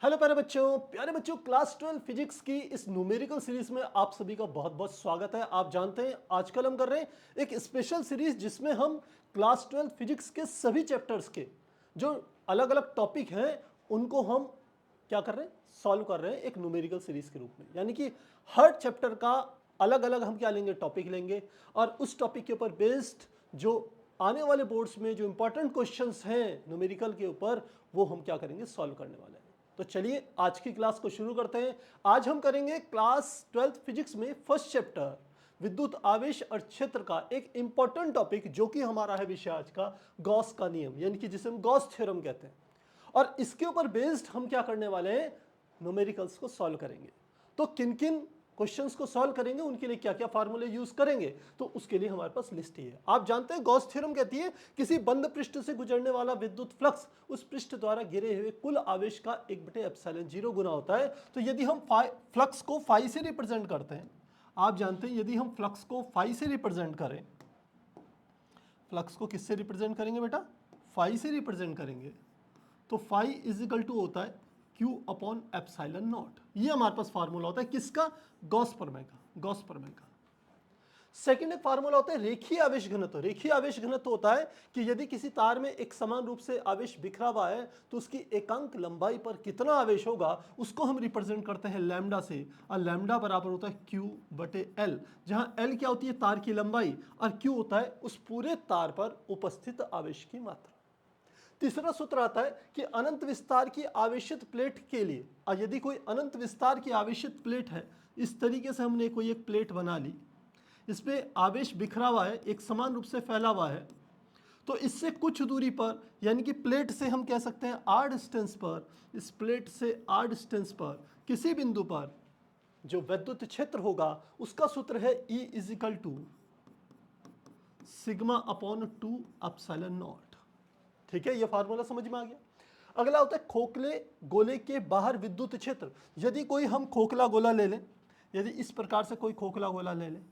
Hello प्यारे बच्चों class 12 physics की इस न्यूमेरिकल सीरीज में आप सभी का बहुत बहुत स्वागत है। आप जानते हैं आजकल हम कर रहे हैं एक स्पेशल सीरीज जिसमें हम क्लास 12 फिजिक्स के सभी चैप्टर्स के जो अलग अलग टॉपिक हैं उनको हम क्या कर रहे हैं, सॉल्व कर रहे हैं एक न्यूमेरिकल सीरीज के रूप में। यानी कि हर चैप्टर का अलग अलग हम क्या लेंगे, टॉपिक लेंगे और उस टॉपिक के ऊपर बेस्ड जो आने वाले बोर्ड्स में जो इंपॉर्टेंट क्वेश्चंस हैं न्यूमेरिकल के ऊपर वो हम क्या करेंगे, सॉल्व करने वाले हैं। तो चलिए आज की क्लास को शुरू करते हैं। आज हम करेंगे क्लास 12 फिजिक्स में फर्स्ट चैप्टर विद्युत आवेश और क्षेत्र का एक इंपॉर्टेंट टॉपिक जो कि हमारा है विषय आज का गॉस का नियम, यानी कि जिसे हम गॉस थ्योरम कहते हैं। और इसके ऊपर बेस्ड हम क्या करने वाले हैं, न्यूमेरिकल्स को सॉल्व करेंगे। तो किन किन क्वेश्चंस को सॉल्व करेंगे, उनके लिए क्या क्या फार्मूले यूज करेंगे, तो उसके लिए हमारे पास लिस्ट ही है। आप जानते हैं गॉस थ्योरम कहती है किसी बंद पृष्ठ से गुजरने वाला विद्युत फ्लक्स उस पृष्ठ द्वारा गिरे हुए कुल आवेश का 1/ε0 गुना होता है। तो यदि हम फ्लक्स को फाई से रिप्रेजेंट करते हैं, आप जानते हैं यदि हम फ्लक्स को फाई से रिप्रेजेंट करें, फ्लक्स को किससे रिप्रेजेंट करेंगे बेटा, फाई से रिप्रेजेंट करेंगे, तो फाई इज इक्वल टू होता है Q अपॉन एप्सिलॉन नॉट। ये हमारे पास फार्मूला होता है किसका, गॉस प्रमेय का, गॉस प्रमेय का। सेकंड एक फार्मूला होता है रेखीय आवेश घनत्व। रेखीय आवेश घनत्व होता है कि यदि किसी तार में एक समान रूप से आवेश बिखरा हुआ है तो उसकी एकांक लंबाई पर कितना आवेश होगा उसको हम रिप्रेजेंट करते हैं लैम्डा से, और लैम्डा बराबर होता है Q/L, जहां L क्या होती है, तार की लंबाई, और Q होता है उस पूरे तार पर उपस्थित आवेश की मात्रा। तीसरा सूत्र आता है कि अनंत विस्तार की आवेशित प्लेट के लिए, और यदि कोई अनंत विस्तार की आवेशित प्लेट है, इस तरीके से हमने कोई एक प्लेट बना ली, इसमें आवेश बिखरा हुआ है, एक समान रूप से फैला हुआ है, तो इससे कुछ दूरी पर, यानी कि प्लेट से हम कह सकते हैं r डिस्टेंस पर, इस प्लेट से r डिस्टेंस पर किसी बिंदु पर जो विद्युत क्षेत्र होगा उसका सूत्र है E is equal to sigma upon 2 epsilon naught. ठीक है, यह फार्मूला समझ में आ गया। अगला होता है खोखले गोले के बाहर विद्युत क्षेत्र। यदि कोई हम खोखला गोला ले लें, यदि इस प्रकार से कोई खोखला गोला ले लें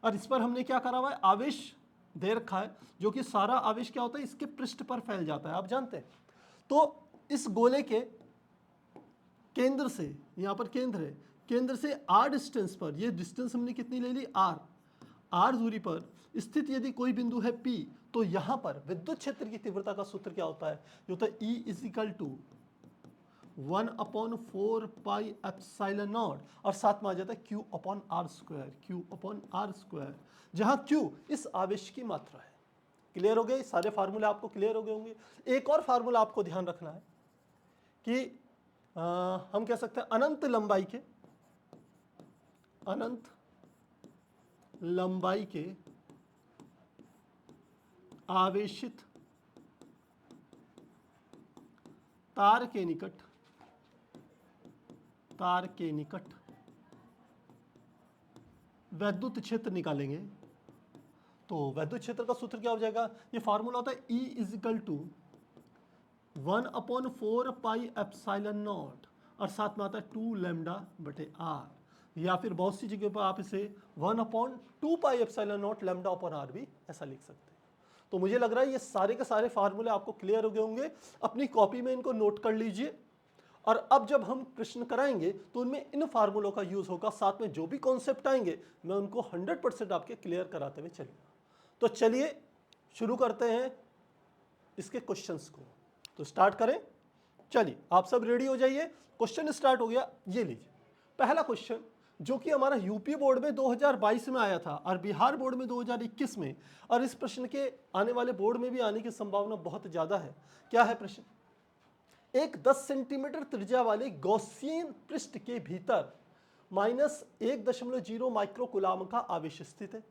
और इस पर हमने क्या करा हुआ है, आवेश दे रखा है, जो कि सारा आवेश क्या होता है इसके पृष्ठ पर फैल जाता है, आप जानते हैं। तो इस गोले के केंद्र से, यहां पर केंद्र है, केंद्र से r डिस्टेंस पर, ये डिस्टेंस हमने कितनी ले ली, r दूरी पर स्थित यदि कोई बिंदु है P, तो यहां पर विद्युत क्षेत्र की तीव्रता का सूत्र क्या होता है, जो होता है E इज इक्वल टू 1/4πε0, और साथ में आ जाता है Q upon R square, Q upon R square, जहां Q इस आवेश की मात्रा है। क्लियर हो गए, सारे फार्मूले आपको क्लियर हो गए होंगे। एक और फार्मूला आपको ध्यान रखना है कि हम कह सकते हैं अनंत लंबाई के आवेशित तार के निकट वैद्युत क्षेत्र निकालेंगे। तो वैद्युत क्षेत्र का सूत्र क्या हो जाएगा, ये फार्मूला होता है E इज इक्वल टू 1/4πε0, और साथ में आता है 2 λ/r, या फिर बहुत सी जगह पर आप इसे 1/2πε0 λ/r भी ऐसा लिख सकते हैं। तो मुझे लग रहा है ये सारे के सारे फार्मूले आपको क्लियर हो गए होंगे। अपनी कॉपी में इनको नोट कर लीजिए, और अब जब हम प्रश्न कराएंगे तो उनमें इन फार्मूलों का यूज होगा, साथ में जो भी कॉन्सेप्ट आएंगे मैं उनको 100% आपके क्लियर कराते हुए चलूंगा। तो चलिए शुरू करते हैं इसके क्वेश्चंस को। तो स्टार्ट करें, चलिए आप सब रेडी हो जाइए, क्वेश्चन स्टार्ट हो गया। ये लीजिए पहला क्वेश्चन, जो कि हमारा यूपी बोर्ड में 2022 में आया था और बिहार बोर्ड में 2021 में, और इस प्रश्न के आने वाले बोर्ड में भी आने की संभावना बहुत ज्यादा है। क्या है प्रश्न, एक 10 सेंटीमीटर त्रिज्या वाले गॉसियन पृष्ठ के भीतर -1.0 माइक्रोकूलाम का आवेश स्थित है।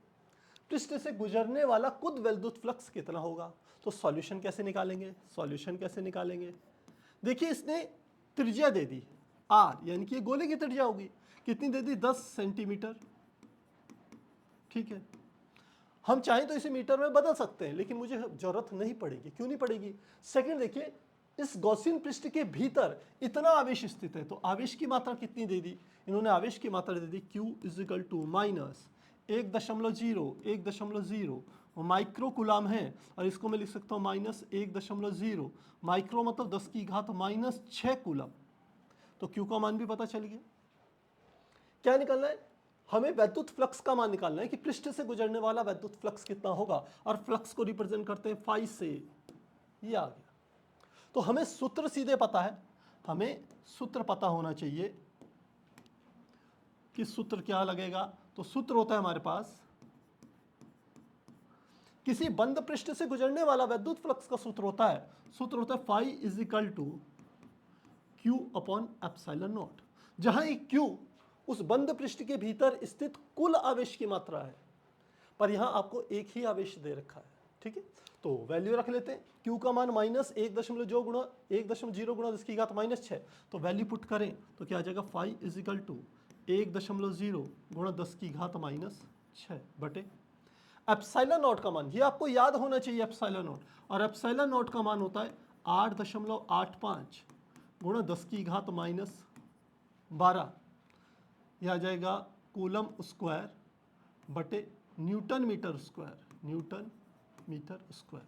पृष्ठ से गुजरने वाला कुल विद्युत फ्लक्स कितना होगा। तो सॉल्यूशन कैसे निकालेंगे, देखिए इसने त्रिज्या दे दी r, यानी कि गोले की त्रिज्या होगी, कितनी दे दी, 10 सेंटीमीटर। ठीक है, हम चाहें तो इसे मीटर में बदल सकते हैं, लेकिन मुझे जरूरत नहीं पड़ेगी। क्यों नहीं पड़ेगी, सेकंड देखिए इस गॉसियन पृष्ठ के भीतर इतना आवेश स्थित है, तो आवेश की मात्रा कितनी दे दी, इन्होंने आवेश की मात्रा दे दी Q इज इक्वल टू -1.0 माइक्रोकूलाम है, और इसको मैं लिख सकता हूँ -1.0 माइक्रो मतलब 10 की घात -6 कूलम। तो Q का मान भी पता चल गया। क्या निकालना है? हमें वैद्युत फ्लक्स का मान निकालना है कि पृष्ठ से गुजरने वाला वैद्युत फ्लक्स कितना होगा, और फ्लक्स को रिप्रेजेंट करते हैं फाई से। ये आ गया। तो हमें सूत्र सीधे पता है, हमें सूत्र पता होना चाहिए कि सूत्र क्या लगेगा। तो सूत्र होता है हमारे पास, किसी बंद पृष्ठ से गुजरने वाला वैद्युत फ्लक्स का सूत्र होता है phi is equal to Q upon epsilon naught, जहां एक Q उस बंद पृष्ठ के भीतर स्थित कुल आवेश की मात्रा है, पर यहां आपको एक ही आवेश दे रखा है। ठीक है, तो वैल्यू रख लेते हैं। Q का मान माइनस 1.0 गुणा 1.0 गुणा 10 की घात -6, तो वैल्यू पुट करें तो क्या आ जाएगा, फाई इज इक्वल टू 1.0 गुणा 10 की घात -6 बटे एप्सिलॉन नॉट का मान। ये आपको याद होना चाहिए एप्सिलॉन नॉट, और एप्सिलॉन नॉट का मान होता है 8.85 गुणा 10 की घात -12। यह आ जाएगा कूलम स्क्वायर बटे newton metre square, newton metre square.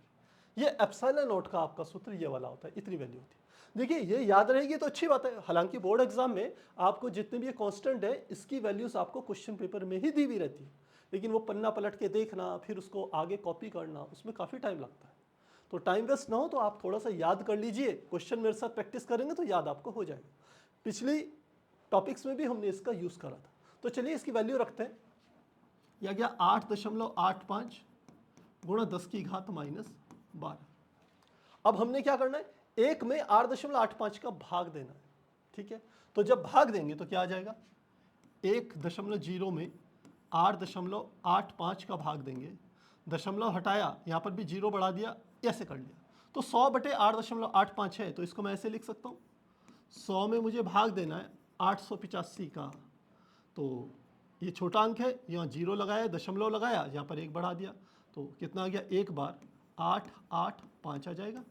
ये एप्सिलॉन नॉट का आपका सूत्र ये वाला होता है, इतनी वैल्यू होती है। देखिए ये याद रहेगी तो अच्छी बात है। हालांकि बोर्ड एग्जाम में आपको जितने भी ये कांस्टेंट है इसकी वैल्यूज आपको क्वेश्चन पेपर में ही दी हुई रहती है, लेकिन वो पन्ना पलट के देखना, फिर उसको आगे कॉपी करना, उसमें काफ़ी टाइम लगता है। तो टाइम वेस्ट ना हो तो आप थोड़ा सा याद कर लीजिए, क्वेश्चन मेरे साथ प्रैक्टिस करेंगे तो याद आपको हो जाएगा। पिछली टॉपिक्स में भी हमने इसका यूज़ करा था। तो चलिए इसकी वैल्यू रखते हैं। यह गया 8.85 गुणा 10 की घात -12। अब हमने क्या करना है, एक में 8.85 का भाग देना है। ठीक है, तो जब भाग देंगे तो क्या आ जाएगा, 1.0 में 8.85 का भाग देंगे, दशमलव हटाया, यहाँ पर भी 0 बढ़ा दिया, ऐसे कर लिया। तो 100 बटे 8.85 है, तो इसको मैं ऐसे लिख सकता हूँ, 100 में मुझे भाग देना है 885 का। तो ये छोटा अंक है, यहाँ 0 लगाया, दशमलव लगाया, यहाँ पर 1 बढ़ा दिया, तो कितना आ गया, एक बार 8 8 5 आ जाएगा।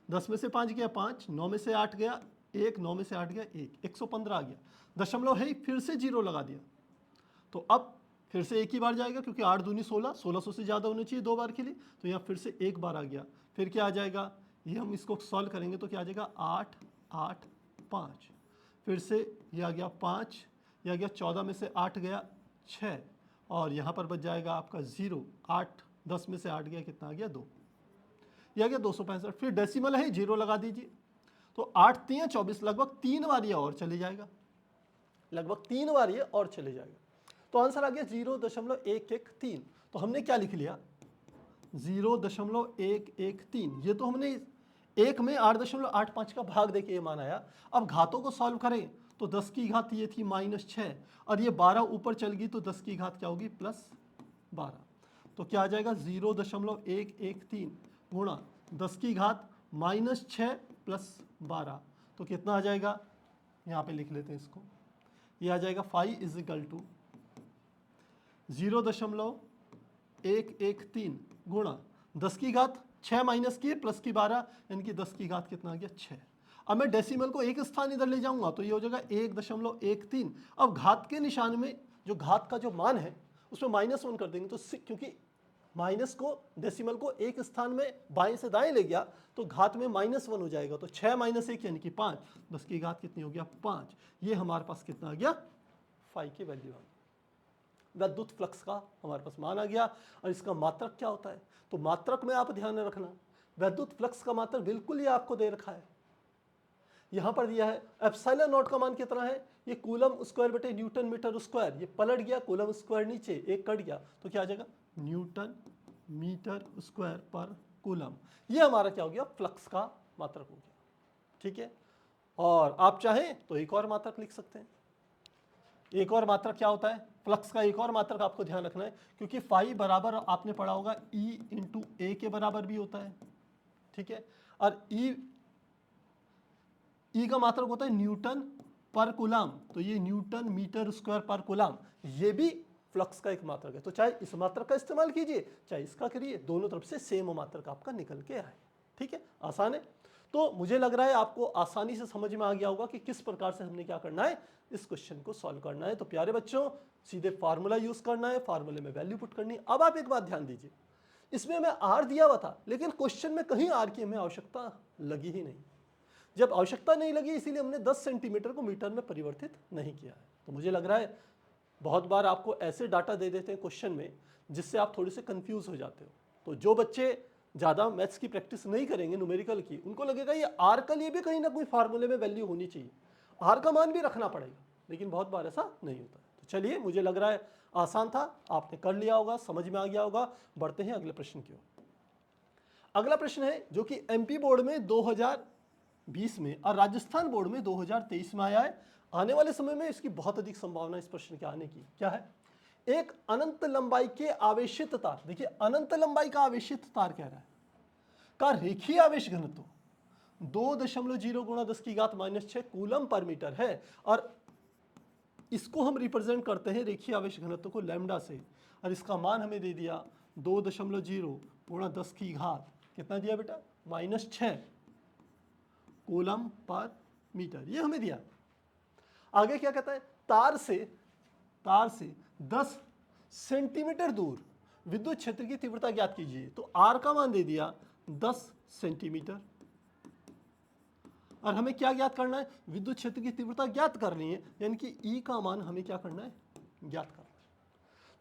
10 में से 5 गया 5, 9 में से 8 गया 1, 9 में से 8 गया 1, 115 आ गया। दशमलव है, फिर से 0 लगा दिया, तो अब फिर से एक ही बार जाएगा, क्योंकि 8 दूनी 16, 1600 से ज़्यादा होने चाहिए 2 बार के लिए, तो यहाँ फिर से एक बार आ गया। फिर क्या आ जाएगा, ये हम इसको सॉल्व करेंगे तो क्या आ जाएगा, 8 8 5, फिर से ये आ गया 5, यह आ गया 14 में से 8 गया 6, और यहाँ पर बच जाएगा आपका 0, 8 10 में से 8 गया, कितना आ गया 2, यह आ गया 265। फिर डेसिमल है, 0 लगा दीजिए, तो 8 3 24, लगभग 3 बार ये और चले जाएगा, लगभग 3 बार ये और चले जाएगा। तो आंसर आ गया 0.113। तो हमने क्या लिख लिया, 0.113। ये तो हमने एक में 8.85 का भाग देके ये मान आया। अब घातों को सॉल्व करें तो 10 की घात ये थी -6, और ये 12 ऊपर चल गई, तो 10 की घात क्या होगी, +12। तो क्या आ जाएगा, 0.113 गुणा 10 की घात -6 + 12, तो कितना आ जाएगा, यहाँ पे लिख लेते हैं इसको, ये आ जाएगा फाई इज इक्वल टू 0.113 गुणा 10 की घात 6 माइनस की प्लस की 12, यानी कि 10 की घात कितना आ गया, 6। अब मैं डेसिमल को एक स्थान इधर ले जाऊंगा तो ये हो जाएगा 1.13। अब घात के निशान में जो घात का जो मान है उसमें -1 कर देंगे, तो क्योंकि माइनस को, डेसिमल को एक स्थान में बाएं से दाएं ले गया तो घात में -1 हो जाएगा, तो 6 - 1 यानी कि 5, 10 की घात कितनी हो गया, 5। ये हमारे पास कितना आ गया, फाई की वैल्यू आ गई, वैद्युत फ्लक्स का हमारे पास मान आ गया। और इसका मात्रक क्या होता है, तो मात्रक में आप ध्यान रखना, वैद्युत फ्लक्स का मात्रक बिल्कुल ये आपको दे रखा है, यहां पर दिया है। एप्सिलॉन नॉट का मान कितना है, ये कूलम स्क्वायर बटे न्यूटन मीटर स्क्वायर, ये पलट गया, कूलम स्क्वायर नीचे, एक कट गया, तो क्या आ जाएगा, न्यूटन मीटर स्क्वायर पर कूलम। ये हमारा क्या हो गया, फ्लक्स का मात्रक हो गया। ठीक है, और आप चाहें तो एक और मात्रक लिख सकते हैं। एक और मात्रक क्या होता है, फ्लक्स का एक और मात्रक आपको ध्यान रखना है, क्योंकि फाई बराबर आपने पढ़ा होगा E × A के बराबर भी होता है। ठीक है, और E का मात्रक होता है न्यूटन पर कूलम, तो ये न्यूटन मीटर स्क्वायर पर कूलम, ये भी फ्लक्स का एक मात्रक है। तो चाहे इस मात्रक का इस्तेमाल कीजिए चाहे इसका करिए, दोनों तरफ से सेम मात्रक आपका निकल के आए। ठीक है, आसान है। तो मुझे लग रहा है आपको आसानी से समझ में आ गया होगा कि किस प्रकार से हमने क्या करना है, इस क्वेश्चन को सॉल्व करना है। तो प्यारे बच्चों, सीधे फार्मूला यूज करना है, फार्मूले में वैल्यू पुट करनी है। अब आप एक बात ध्यान दीजिए, इसमें मैं आर दिया हुआ था, लेकिन क्वेश्चन में कहीं आर की हमें आवश्यकता लगी ही नहीं। जब आवश्यकता नहीं लगी इसीलिए हमने 10 सेंटीमीटर को मीटर में परिवर्तित नहीं किया है। तो मुझे लग रहा है बहुत बार आपको ऐसे डाटा दे देते हैं क्वेश्चन में जिससे आप थोड़े से कंफ्यूज हो जाते हो। तो जो बच्चे ज़्यादा मैथ्स की प्रैक्टिस नहीं करेंगे न्यूमेरिकल की, उनको लगेगा ये आर का लिए भी कहीं ना कोई फार्मूले में वैल्यू होनी चाहिए, आर का मान भी रखना पड़ेगा, लेकिन बहुत बार ऐसा नहीं होता। तो चलिए, मुझे लग रहा है आसान था, आपने कर लिया होगा, समझ में आ गया होगा। बढ़ते हैं अगले प्रश्न की ओर। अगला प्रश्न है जो कि एमपी बोर्ड में 2020 में और राजस्थान बोर्ड में 2023 में आया है। आने वाले समय में इसकी बहुत अधिक संभावना इस प्रश्न के आने की। क्या है? एक अनंत लंबाई के आवेशित तार, देखिए अनंत लंबाई का आवेशित तार कह रहा है, का रेखीय आवेश घनत्व 2.0 गुणा 10 की घात -6 कूलम पर मीटर है, और इसको हम रिप्रेजेंट करते हैं रेखीय आवेश घनत्व को लैम्डा से, और इसका मान हमें दे दिया 2.0 गुणा 10 की घात कितना दिया बेटा? -6 कूलम पर मीटर, ये हमें दिया। आगे क्या कहता है? तार से 10 सेंटीमीटर दूर विद्युत क्षेत्र की तीव्रता ज्ञात कीजिए। तो आर का मान दे दिया 10 सेंटीमीटर, और हमें क्या ज्ञात करना है? विद्युत क्षेत्र की तीव्रता ज्ञात करनी है, यानी कि ई का मान हमें क्या करना है? ज्ञात करना है।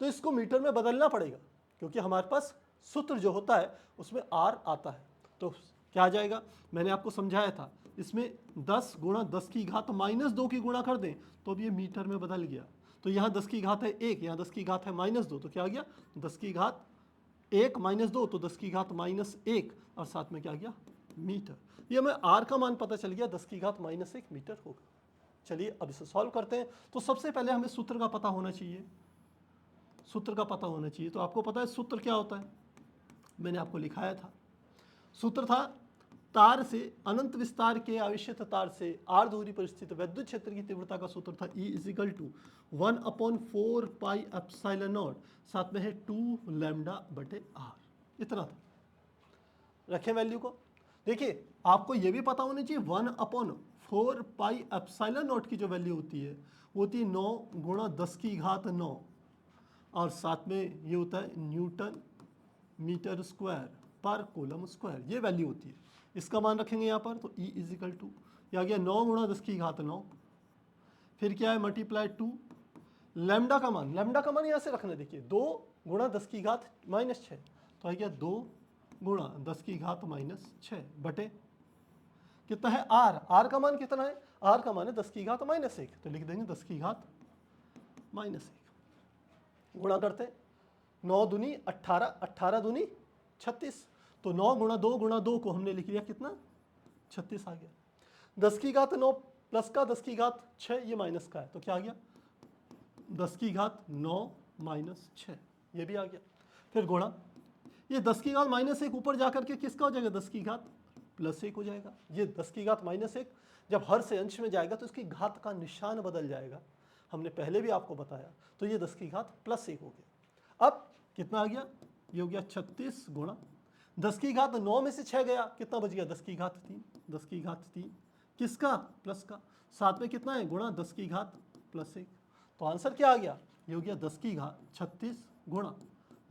तो इसको मीटर में बदलना पड़ेगा, क्योंकि हमारे पास सूत्र जो होता है उसमें आर आता है। तो क्या आ जाएगा? मैंने आपको समझाया था, इसमें 10 गुणा 10 की घात -2 की गुणा कर दें तो अब ये मीटर में बदल गया। तो यहाँ 10 की घात है 1, यहाँ 10 की घात है -2, तो क्या आ गया? 10 की घात 1 -2, तो 10 की घात -1, और साथ में क्या आ गया? मीटर। ये हमें आर का मान पता चल गया, 10 की घात -1 मीटर होगा। चलिए अब इसे सॉल्व करते हैं। तो सबसे पहले हमें सूत्र का पता होना चाहिए, सूत्र का पता होना चाहिए। तो आपको पता है सूत्र क्या होता है? मैंने आपको लिखाया था, सूत्र था तार से अनंत विस्तार के आवेशित तार से आर दूरी पर स्थित विद्युत क्षेत्र की तीव्रता का सूत्र था E = 1/4 पाई एप्सिलॉन नॉट, साथ में है 2 λ/r, इतना था। रखें वैल्यू को। देखिए आपको यह भी पता होना चाहिए 1/4 पाई एप्सिलॉन नॉट की जो वैल्यू होती है वो होती है 9 गुणा 10 की घात 9, और साथ में ये होता है न्यूटन मीटर स्क्वायर पर कूलम स्क्वायर, ये वैल्यू होती है। इसका मान रखेंगे यहाँ पर, तो E = ये आ गया 9 गुणा 10 की घात 9, फिर क्या है मल्टीप्लाई 2 लैम्डा का मान, लैम्डा का मान यहाँ से रखना। देखिए 2 गुणा 10 की घात -6, तो आ गया 2 गुणा 10 की घात -6 बटे कितना है? आर। आर का मान कितना है? आर का मान है 10 की घात -1, तो लिख देंगे 10 की घात -1। गुणा करते हैं, 9 दूनी 18, 18 दूनी 36, तो 9 गुणा 2 को हमने लिख लिया कितना? 36 आ गया। 10 की घात 9 प्लस का 10 की घात 6, ये माइनस का है, तो क्या आ गया? 10 की घात 9 - 6, ये भी आ गया। फिर गुणा, ये 10 की घात -1 ऊपर जाकर के किसका हो जाएगा? 10 की घात +1 हो जाएगा। ये 10 की घात -1 जब हर से अंश में जाएगा तो इसकी घात का निशान बदल जाएगा, हमने पहले भी आपको बताया। तो ये 10 की घात +1 हो गया। अब कितना आ गया? ये हो गया 36 गुणा 10 की घात 9 में से 6 गया, कितना बच गया? 10 की घात 3, 10 की घात 3 किसका? प्लस का, साथ में कितना है? गुणा 10 की घात +1। तो आंसर क्या आ गया? ये हो गया 10 की घात 36 गुणा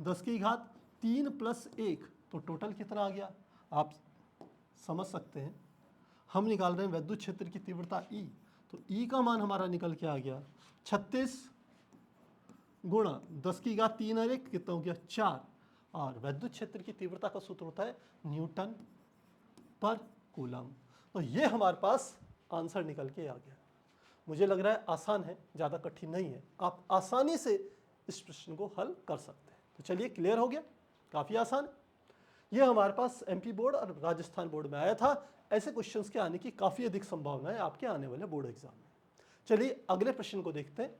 10 की घात 3 + 1, तो टोटल कितना आ गया? आप समझ सकते हैं, हम निकाल रहे हैं विद्युत क्षेत्र की तीव्रता E, तो E का मान हमारा निकल के आ गया 36 गुणा 10 की घात 3 और 1, कितना हो गया? 4, और विद्युत क्षेत्र की तीव्रता का सूत्र होता है न्यूटन पर कूलम। तो ये हमारे पास आंसर निकल के आ गया। मुझे लग रहा है आसान है, ज़्यादा कठिन नहीं है, आप आसानी से इस प्रश्न को हल कर सकते हैं। तो चलिए, क्लियर हो गया, काफ़ी आसान है। ये हमारे पास एमपी बोर्ड और राजस्थान बोर्ड में आया था। ऐसे क्वेश्चंस के आने की काफ़ी अधिक संभावना है आपके आने वाले बोर्ड एग्जाम में। चलिए अगले प्रश्न को देखते हैं।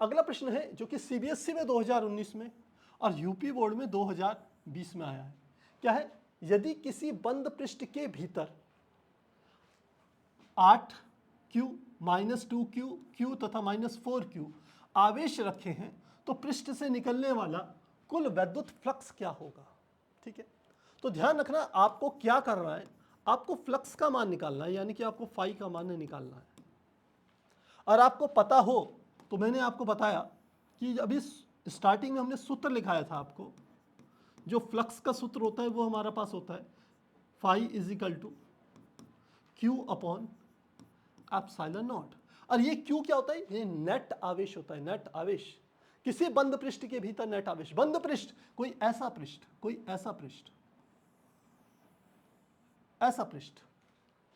अगला प्रश्न है जो कि सीबीएसई में 2019 में और यूपी बोर्ड में 2020 में आया है। क्या है? यदि किसी बंद पृष्ठ के भीतर 8Q, -2Q, Q तथा -4Q आवेश रखे हैं तो पृष्ठ से निकलने वाला कुल विद्युत फ्लक्स क्या होगा? ठीक है, तो ध्यान रखना, आपको क्या करना है, आपको फ्लक्स का मान निकालना है, यानी कि आपको फाई का मान निकालना है। और आपको पता हो तो मैंने आपको बताया कि अभी स्टार्टिंग में हमने सूत्र लिखाया था आपको, जो फ्लक्स का सूत्र होता है वो हमारा पास होता है phi = Q upon epsilon naught. और ये Q क्या होता है? ये नेट आवेश होता है, नेट आवेश। किसी बंद पृष्ठ के भीतर नेट आवेश। बंद पृष्ठ कोई ऐसा पृष्ठ, कोई ऐसा पृष्ठ, ऐसा पृष्ठ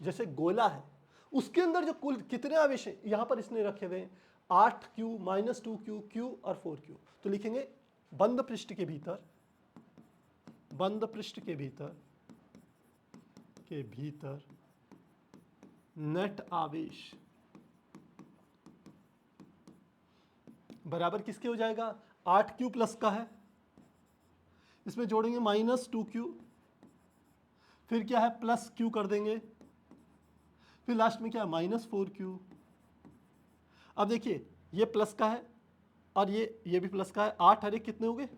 जैसे गोला है, उसके अंदर जो कुल कितने आवेश हैं यहां पर इसने रखे हुए हैं 8Q -2Q Q और 4Q। तो लिखेंगे बंद पृष्ठ के भीतर, बंद पृष्ठ के भीतर नेट आवेश बराबर किसके हो जाएगा? 8Q प्लस का है, इसमें जोड़ेंगे -2Q, फिर क्या है प्लस Q कर देंगे, फिर लास्ट में क्या है -4Q। अब देखिए ये प्लस का है और ये भी प्लस का है, 8 हरे कितने हो गए?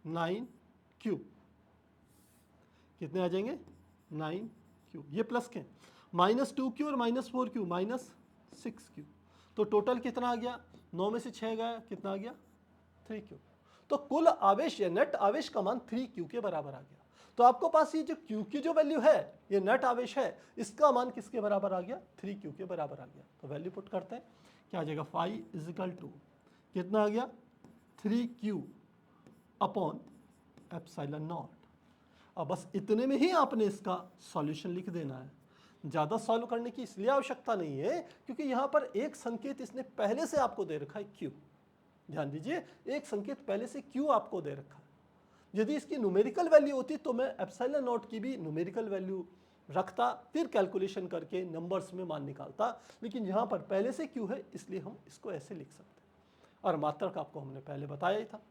9Q। कितने आ जाएंगे? 9Q। ये प्लस के -2Q और -4Q -6Q। तो टोटल कितना आ गया? 9 में से 6 गया, कितना आ गया? 3Q। तो कुल आवेश या नेट आवेश का मान 3Q के बराबर आ गया। तो आपको पास ये जो Q की जो वैल्यू है, ये नेट आवेश है, इसका मान किसके बराबर आ गया? 3Q के बराबर आ गया। तो वैल्यू पुट करते हैं, क्या आ जाएगा? फाई इजिकल टू कितना आ गया? 3Q upon epsilon not. अब बस इतने में ही आपने इसका सॉल्यूशन लिख देना है। ज़्यादा सॉल्व करने की इसलिए आवश्यकता नहीं है क्योंकि यहाँ पर एक संकेत इसने पहले से आपको दे रखा है Q। ध्यान दीजिए, एक संकेत पहले से Q आपको दे रखा है। यदि इसकी न्यूमेरिकल वैल्यू होती तो मैं एप्सिलॉन नॉट की भी न्यूमेरिकल वैल्यू रखता, फिर कैलकुलेशन करके नंबर्स में मान निकालता, लेकिन यहाँ पर पहले से Q है इसलिए हम इसको ऐसे लिख सकते हैं। और मात्रक आपको हमने पहले बताया ही था,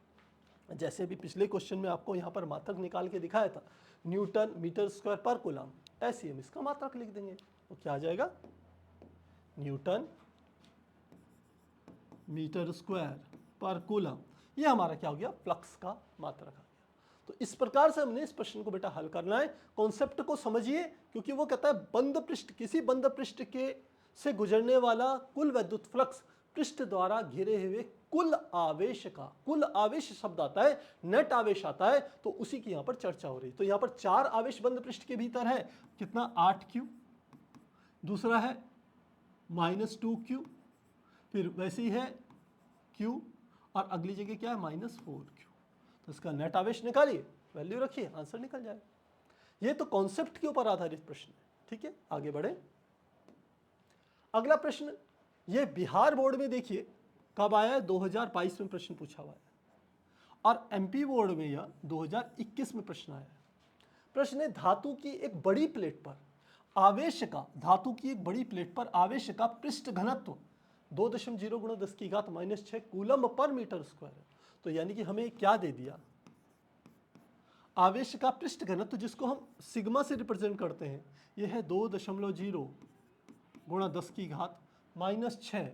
जैसे भी पिछले क्वेश्चन में आपको यहाँ पर मात्रक निकाल के दिखाया था, न्यूटन मीटर स्क्वायर पर कूलम, ऐसे हम इसका मात्रक लिख देंगे। तो क्या आ जाएगा? न्यूटन मीटर स्क्वायर पर कूलम। ये हमारा क्या हो गया? फ्लक्स का मात्रक आ गया। तो इस प्रकार से हमने इस प्रश्न को बेटा हल करना है। कॉन्सेप्ट को समझिए, क्योंकि वो कहता है बंद पृष्ठ, किसी बंद पृष्ठ के से गुजरने वाला कुल विद्युत फ्लक्स पृष्ठ द्वारा घिरे हुए कुल आवेश का, कुल आवेश शब्द आता है, नेट आवेश आता है, तो उसी की यहां पर चर्चा हो रही है। तो यहां पर 4 आवेश बंद पृष्ठ के भीतर है, कितना? 8Q, दूसरा है -2Q, फिर वैसे ही है Q, और अगली जगह क्या है? -4Q। तो इसका नेट आवेश निकालिए, वैल्यू रखिए, आंसर निकल जाएगा। ये तो कॉन्सेप्ट के ऊपर आधारित प्रश्न है। ठीक है, आगे बढ़े। अगला प्रश्न, ये बिहार बोर्ड में देखिए कब आया है? 2022 में प्रश्न पूछा हुआ है, और MP बोर्ड में यह 2021 में प्रश्न आया है। प्रश्न है धातु की एक बड़ी प्लेट पर आवेश का, धातु की एक बड़ी प्लेट पर आवेश का पृष्ठ घनत्व 2.0 × 10⁻⁶ कूलम पर मीटर स्क्वायर है। तो यानी कि हमें क्या दे दिया? आवेश का पृष्ठ घनत्व, जिसको हम सिग्मा से रिप्रेजेंट करते हैं, यह है 2.0 × 10⁻⁶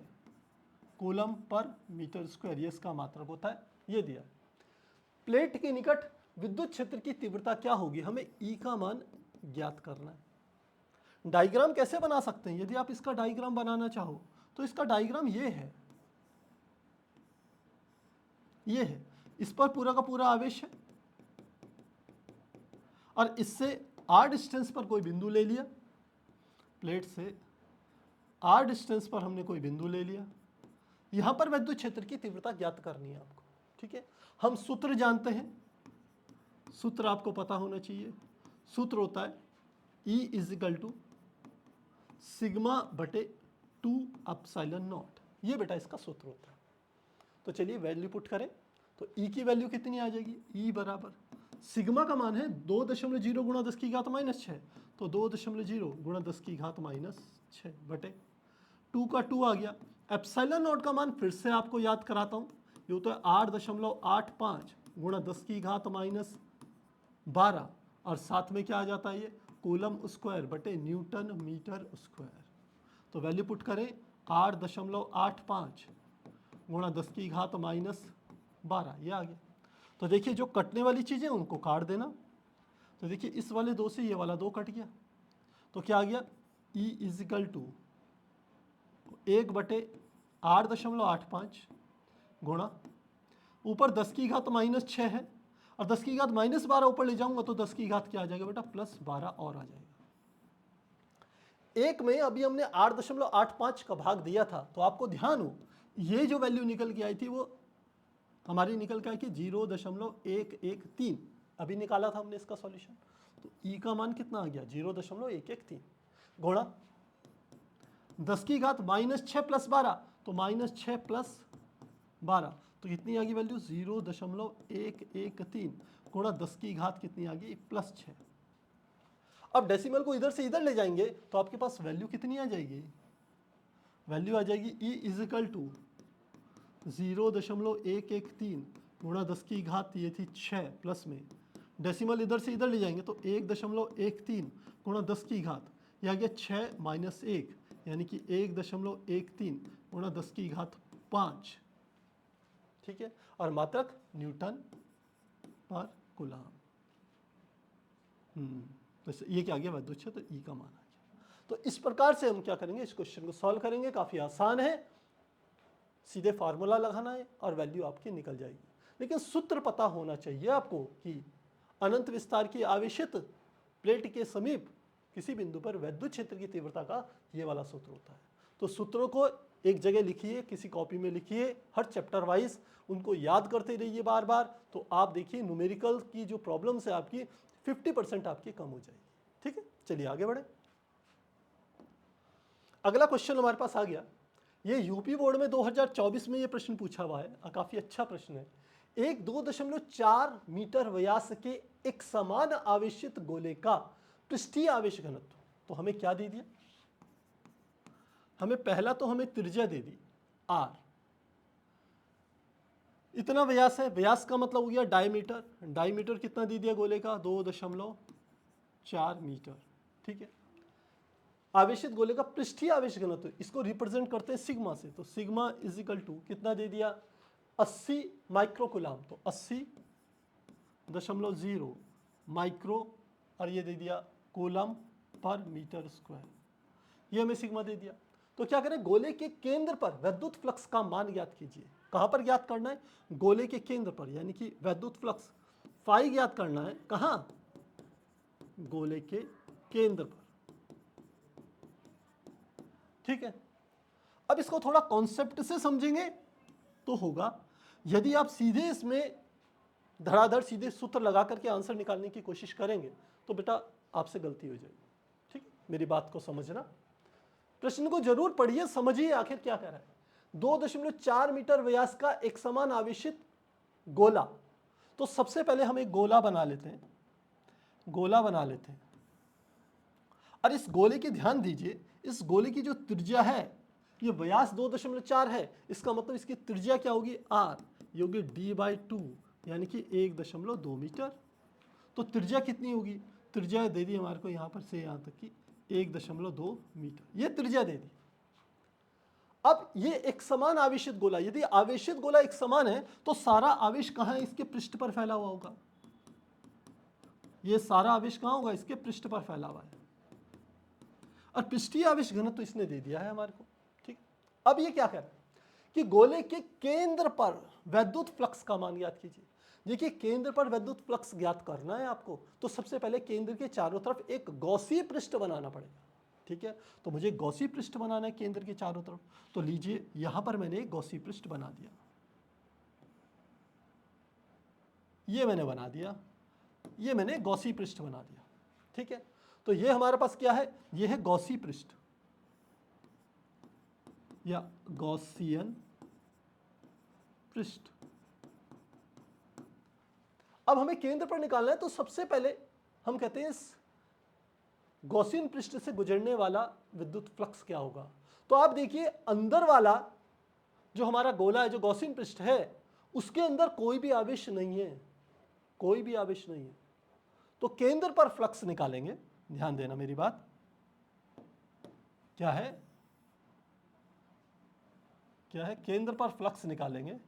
कूलम पर मीटर स्क्वायर। ये इसका मात्रक होता है, ये दिया। प्लेट के निकट विद्युत क्षेत्र की तीव्रता क्या होगी? हमें E का मान ज्ञात करना है। डायग्राम कैसे बना सकते हैं? यदि आप इसका डायग्राम बनाना चाहो तो इसका डायग्राम ये है, ये है, इस पर पूरा का पूरा आवेश है, और इससे r डिस्टेंस पर कोई बिंदु ले लिया, प्लेट से r डिस्टेंस पर हमने कोई बिंदु ले लिया। यहां पर विद्युत क्षेत्र की तीव्रता ज्ञात करनी है आपको। ठीक है, हम सूत्र जानते हैं, सूत्र आपको पता होना चाहिए। सूत्र होता है E = σ/2 एप्सिलॉन नॉट। ये बेटा इसका सूत्र होता है। तो चलिए वैल्यू पुट करें, तो E की वैल्यू कितनी आ जाएगी? E बराबर, सिग्मा का मान है 2.0 × 10⁻⁶, तो 2.0 × 10⁻⁶ बटे 2 का 2 आ गया। एप्सिलॉन नॉट का मान फिर से आपको याद कराता हूँ, ये होता है 8.85 × 10⁻12, और साथ में क्या आ जाता है? ये कूलम स्क्वायर बटे न्यूटन मीटर स्क्वायर। तो वैल्यू पुट करें 8.85 × 10⁻12, ये आ गया। तो देखिए जो कटने वाली चीज़ें उनको काट देना। तो देखिए इस वाले 2 से ये वाला 2 कट गया, तो क्या आ गया? E = 1/8.85 गुणा, ऊपर 10⁻⁻6 है, और 10⁻−12 ऊपर ले जाऊंगा तो 10 की घात क्या आ जाएगा बेटा? +12 और आ जाएगा। एक में अभी हमने 8.85 का भाग दिया था, तो आपको ध्यान हो ये जो वैल्यू निकल के आई थी वो हमारी निकल के आई कि 0.113 अभी निकाला था हमने इसका सॉल्यूशन। तो ई का मान कितना आ गया 0.113 गुणा 10 की घात -6 + 12, तो -6 + 12 तो कितनी आ गई वैल्यू 0.113 गुणा 10 की घात कितनी आ गई +6। अब डेसिमल को इधर से इधर ले जाएंगे तो आपके पास वैल्यू कितनी आ जाएगी, वैल्यू आ जाएगी ई इजिकल टू 0.113 गुणा 10 की घात ये थी 6 प्लस में डेसिमल इधर से इधर ले जाएंगे तो 1.13 गुणा 10 की घात यह आ गया 6 - 1 यानी कि 1.13 गुणा 10 की घात 5, ठीक है, और मात्रक न्यूटन पर कूलम। तो ये क्या आ गया वैद्युत क्षेत्र ई का मान आ गया। तो इस प्रकार से हम क्या करेंगे, इस क्वेश्चन को सॉल्व करेंगे। काफ़ी आसान है, सीधे फार्मूला लगाना है और वैल्यू आपकी निकल जाएगी। लेकिन सूत्र पता होना चाहिए आपको कि अनंत विस्तार की आवेशित प्लेट के समीप किसी बिंदु पर वैद्युत क्षेत्र की तीव्रता का ये वाला सूत्र होता है। तो सूत्रों को एक जगह लिखिए, किसी कॉपी में लिखिए, हर चैप्टर वाइज उनको याद करते रहिए बार बार। तो आप देखिए न्यूमेरिकल की जो प्रॉब्लम्स है आपकी 50% आपकी कम हो जाएगी। ठीक है, चलिए आगे बढ़े। अगला क्वेश्चन हमारे पास आ गया, ये यूपी बोर्ड में 2024 में ये प्रश्न पूछा हुआ है, काफी अच्छा प्रश्न है। एक 2.4 मीटर व्यास के एक समान आवेशित गोले का पृष्ठीय आवेश घनत्व, तो हमें क्या दे दिया, हमें पहला तो हमें त्रिज्या दे दी r, इतना व्यास है, व्यास का मतलब हो गया डायमीटर, डायमीटर कितना दे दिया गोले का 2.4 मीटर, ठीक है। आवेशित गोले का पृष्ठीय आवेश घनत्व इसको रिप्रेजेंट करते हैं सिग्मा से, तो सिग्मा इजिकल टू कितना दे दिया 80 माइक्रोकूलम, तो 80.0 माइक्रो और ये दे दिया कूलम पर मीटर स्क्वायर, ये हमें सिग्मा दे दिया। तो क्या करें, गोले के केंद्र पर वैद्युत फ्लक्स का मान ज्ञात कीजिए। कहां पर ज्ञात करना है, गोले के केंद्र पर, यानी कि वैद्युत फ्लक्स फाई ज्ञात करना है। कहां, गोले के केंद्र पर, ठीक है। अब इसको थोड़ा कॉन्सेप्ट से समझेंगे तो होगा, यदि आप सीधे इसमें धड़ाधड़ सीधे सूत्र लगा करके आंसर निकालने की कोशिश करेंगे तो बेटा आपसे गलती हो जाएगी। ठीक, मेरी बात को समझना, प्रश्न को जरूर पढ़िए, समझिए आखिर क्या कह रहा है। 2.4 मीटर व्यास का एक समान आवेशित गोला, तो सबसे पहले हम एक गोला बना लेते हैं, गोला बना लेते हैं। और इस गोले की ध्यान दीजिए, इस गोले की जो त्रिज्या है, ये व्यास 2.4 है, इसका मतलब इसकी त्रिज्या क्या होगी r, ये होगी d/2 यानी कि 1.2 मीटर। तो त्रिज्या कितनी होगी, त्रिज्या दे दी हमारे को यहाँ पर से यहाँ तक की 1.2 मीटर, ये त्रिज्या दे दी। अब ये एक समान आवेशित गोला, यदि आवेशित गोला एक समान है तो सारा आवेश कहाँ है, इसके पृष्ठ पर फैला हुआ होगा। ये सारा आवेश कहाँ होगा, इसके पृष्ठ पर फैला हुआ है। और पृष्ठीय आवेश घनत्व तो इसने दे दिया है हमारे को, ठीक। अब ये क्या कह रहा है कि गोले के केंद्र पर वैद्युत फ्लक्स का मान ज्ञात कीजिए। देखिए केंद्र पर वैद्युत फ्लक्स ज्ञात करना है आपको, तो सबसे पहले केंद्र के चारों तरफ एक गॉसीय पृष्ठ बनाना पड़ेगा, ठीक है। तो मुझे गॉसीय पृष्ठ बनाना है केंद्र के चारों तरफ, तो लीजिए यहां पर मैंने एक गॉसीय पृष्ठ बना दिया, ये मैंने बना दिया, ये मैंने गॉसीय पृष्ठ बना दिया, ठीक है। तो ये हमारे पास क्या है, ये है गॉसीय पृष्ठ या गॉसियन पृष्ठ। अब हमें केंद्र पर निकालना है, तो सबसे पहले हम कहते हैं इस गॉसियन पृष्ठ से गुजरने वाला विद्युत फ्लक्स क्या होगा। तो आप देखिए अंदर वाला जो हमारा गोला है, जो गॉसियन पृष्ठ है, उसके अंदर कोई भी आवेश नहीं है, कोई भी आवेश नहीं है। तो केंद्र पर फ्लक्स निकालेंगे, ध्यान देना मेरी बात, क्या है, क्या है, केंद्र पर फ्लक्स निकालेंगे,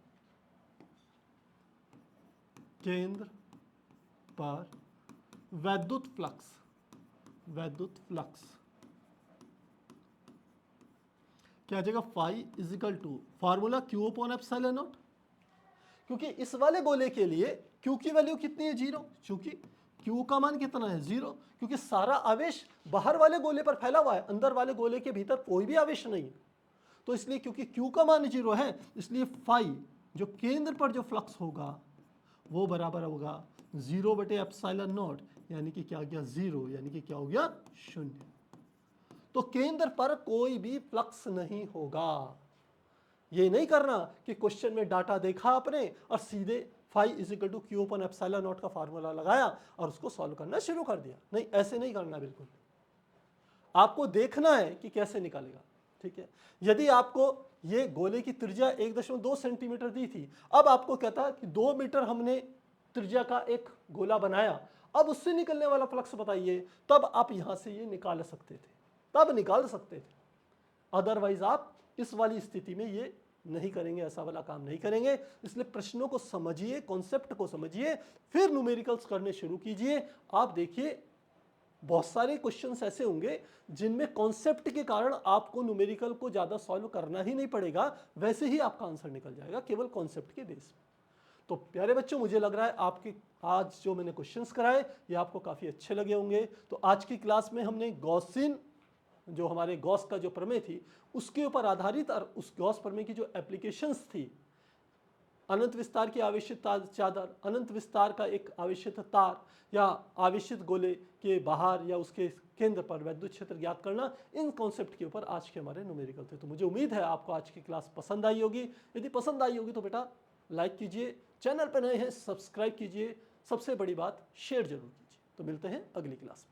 केंद्र पर वैद्युत फ्लक्स, वैद्युत फ्लक्स क्या आ जाएगा, phi is equal to formula Q/ε0, क्योंकि इस वाले गोले के लिए Q की वैल्यू कितनी है 0, क्योंकि Q का मान कितना है 0, क्योंकि सारा आवेश बाहर वाले गोले पर फैला हुआ है, अंदर वाले गोले के भीतर कोई भी आवेश नहीं है। तो इसलिए क्योंकि Q का मान 0 है, इसलिए फाई जो केंद्र पर जो फ्लक्स होगा वो बराबर होगा 0/ε0, यानी कि क्या हो गया 0, यानी कि क्या हो गया 0। तो केंद्र पर कोई भी फ्लक्स नहीं होगा। ये नहीं करना कि क्वेश्चन में डाटा देखा आपने और सीधे फाई इजिकल टू Q/ε0 का फार्मूला लगाया और उसको सॉल्व करना शुरू कर दिया। नहीं, ऐसे नहीं करना। बिल्कुल आपको देखना है कि कैसे निकालेगा। ठीक है, यदि आपको ये गोले की त्रिज्या 1.2 सेंटीमीटर दी थी, अब आपको कहता है कि 2 मीटर हमने त्रिज्या का एक गोला बनाया, अब उससे निकलने वाला फ्लक्स बताइए, तब आप यहां से ये निकाल सकते थे, तब निकाल सकते थे। अदरवाइज आप इस वाली स्थिति में ये नहीं करेंगे, ऐसा वाला काम नहीं करेंगे। इसलिए प्रश्नों को समझिए, कॉन्सेप्ट को समझिए, फिर न्यूमेरिकल्स करने शुरू कीजिए। आप देखिए बहुत सारे क्वेश्चंस ऐसे होंगे जिनमें कॉन्सेप्ट के कारण आपको न्यूमेरिकल को ज्यादा सॉल्व करना ही नहीं पड़ेगा, वैसे ही आपका आंसर निकल जाएगा केवल कॉन्सेप्ट के बेस पे। तो प्यारे बच्चों, मुझे लग रहा है आपके आज जो मैंने क्वेश्चंस कराए ये आपको काफी अच्छे लगे होंगे। तो आज की क्लास में हमने गॉसियन, जो हमारे गॉस का जो प्रमेय थी उसके ऊपर आधारित और उस गॉस प्रमेय की जो एप्लीकेशंस थी, अनंत विस्तार की आवेशित चादर, अनंत विस्तार का एक आवेशित तार या आवेशित गोले के बाहर या उसके केंद्र पर वैद्युत क्षेत्र ज्ञात करना, इन कॉन्सेप्ट के ऊपर आज के हमारे न्यूमेरिकल थे। तो मुझे उम्मीद है आपको आज की क्लास पसंद आई होगी। यदि पसंद आई होगी तो बेटा लाइक कीजिए, चैनल पर नए हैं सब्सक्राइब कीजिए, सबसे बड़ी बात शेयर जरूर कीजिए। तो मिलते हैं अगली क्लास में।